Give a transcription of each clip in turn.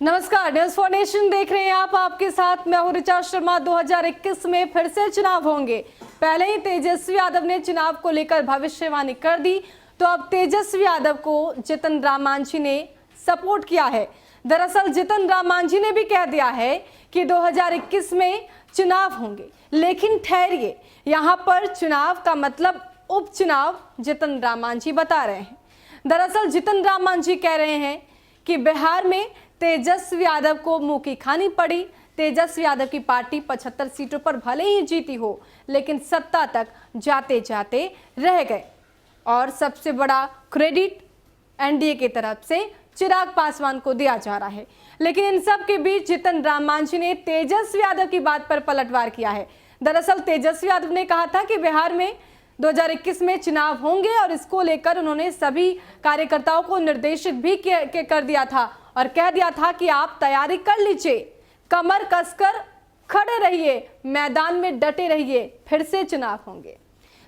नमस्कार, news for nation देख रहे हैं आप। आपके साथ मैं हूं ऋचा शर्मा। 2021 में फिर से चुनाव होंगे। पहले ही तेजस्वी यादव ने चुनाव को लेकर भविष्यवाणी कर दी, तो अब तेजस्वी यादव को जीतन राम मांझी ने सपोर्ट किया है। दरअसल जीतन राम मांझी ने भी कह दिया है कि 2021 में चुनाव होंगे, लेकिन ठहरिए, यहाँ पर चुनाव का मतलब उपचुनाव जीतन राम मांझी बता रहे हैं। दरअसल जीतन राम मांझी कह रहे हैं कि बिहार में तेजस्वी यादव को मुंह की खानी पड़ी। तेजस्वी यादव की पार्टी 75 सीटों पर भले ही जीती हो, लेकिन सत्ता तक जाते जाते रह गए। और सबसे बड़ा क्रेडिट एनडीए की तरफ से चिराग पासवान को दिया जा रहा है। लेकिन इन सब के बीच जीतन राम मांझी ने तेजस्वी यादव की बात पर पलटवार किया है। दरअसल तेजस्वी यादव ने कहा था कि बिहार में 2021 में चुनाव होंगे और इसको लेकर उन्होंने सभी कार्यकर्ताओं को निर्देशित भी कर दिया था और कह दिया था कि आप तैयारी कर लीजिए, कमर कसकर खड़े रहिए, मैदान में डटे रहिए, फिर से चुनाव होंगे।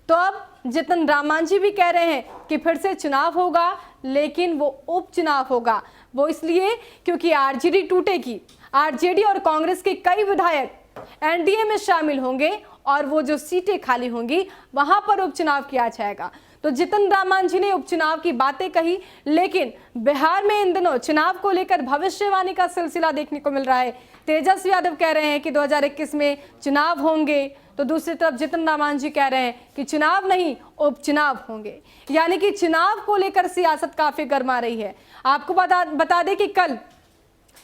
तो अब जीतन राम मांझी भी कह रहे हैं कि फिर से चुनाव होगा, लेकिन वो उपचुनाव होगा। वो इसलिए क्योंकि आरजेडी टूटेगी। आरजेडी और कांग्रेस के कई विधायक एनडीए में शामिल होंगे और वो जो सीटें खाली होंगी वहां पर उपचुनाव किया जाएगा। तो जीतन राम मांझी ने उपचुनाव की बातें कही, लेकिन बिहार में इन दिनों चुनाव को लेकर भविष्यवाणी का सिलसिला देखने को मिल रहा है। तेजस्वी यादव कह रहे हैं कि 2021 में चुनाव होंगे, तो दूसरी तरफ जीतन राम मांझी कह रहे हैं कि चुनाव नहीं, उपचुनाव होंगे। यानी कि चुनाव को लेकर सियासत काफी गर्मा रही है। आपको बता दें कि कल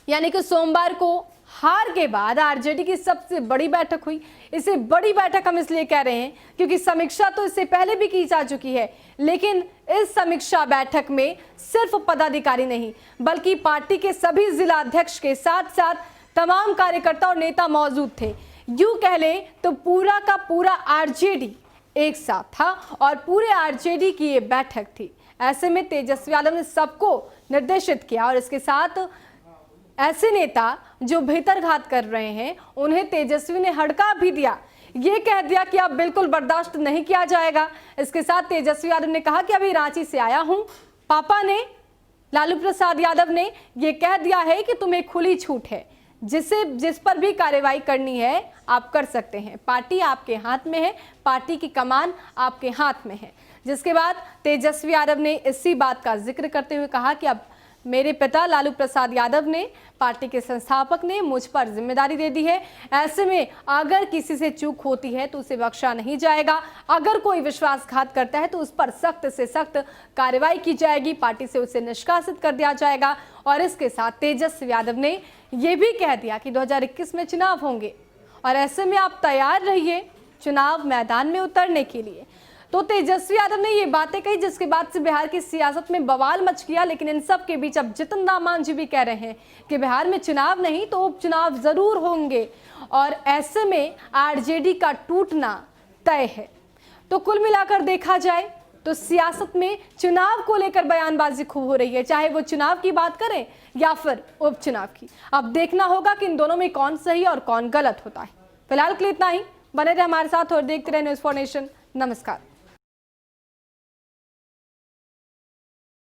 यानी कि सोमवार को हार के बाद आरजेडी की सबसे बड़ी बैठक हुई। इसे बड़ी बैठक हम इसलिए कह रहे हैं क्योंकि समीक्षा तो इससे पहले भी की जा चुकी है, लेकिन इस समीक्षा बैठक में सिर्फ पदाधिकारी नहीं, बल्कि पार्टी के सभी जिला अध्यक्ष के साथ साथ तमाम कार्यकर्ता और नेता मौजूद थे। यूं कह ले तो पूरा का पूरा आरजेडी एक साथ था और पूरे आरजेडी की ये बैठक थी। ऐसे में तेजस्वी यादव ने सबको निर्देशित किया और इसके साथ ऐसे नेता जो भीतरघात कर रहे हैं उन्हें तेजस्वी ने हड़का भी दिया। ये कह दिया कि अब बिल्कुल बर्दाश्त नहीं किया जाएगा। इसके साथ तेजस्वी यादव ने कहा कि अभी रांची से आया हूं, पापा ने, लालू प्रसाद यादव ने ये कह दिया है कि तुम्हें खुली छूट है, जिस पर भी कार्रवाई करनी है आप कर सकते हैं। पार्टी आपके हाथ में है, पार्टी की कमान आपके हाथ में है। जिसके बाद तेजस्वी यादव ने इसी बात का जिक्र करते हुए कहा कि अब मेरे पिता लालू प्रसाद यादव ने, पार्टी के संस्थापक ने मुझ पर जिम्मेदारी दे दी है। ऐसे में अगर किसी से चूक होती है तो उसे बख्शा नहीं जाएगा। अगर कोई विश्वासघात करता है तो उस पर सख्त से सख्त कार्रवाई की जाएगी, पार्टी से उसे निष्कासित कर दिया जाएगा। और इसके साथ तेजस्वी यादव ने यह भी कह दिया कि 2021 में चुनाव होंगे और ऐसे में आप तैयार रहिए चुनाव मैदान में उतरने के लिए। तो तेजस्वी यादव ने ये बातें कही, जिसके बाद से बिहार की सियासत में बवाल मच गया। लेकिन इन सब के बीच अब जीतन राम मांझी भी कह रहे हैं कि बिहार में चुनाव नहीं तो उपचुनाव जरूर होंगे और ऐसे में आरजेडी का टूटना तय है। तो कुल मिलाकर देखा जाए तो सियासत में चुनाव को लेकर बयानबाजी खूब हो रही है, चाहे वो चुनाव की बात करें या फिर उपचुनाव की। अब देखना होगा कि इन दोनों में कौन सही और कौन गलत होता है। फिलहाल के लिए इतना ही। बने रहे हमारे साथ और देखते रहे न्यूज़ फॉर नेशन। नमस्कार।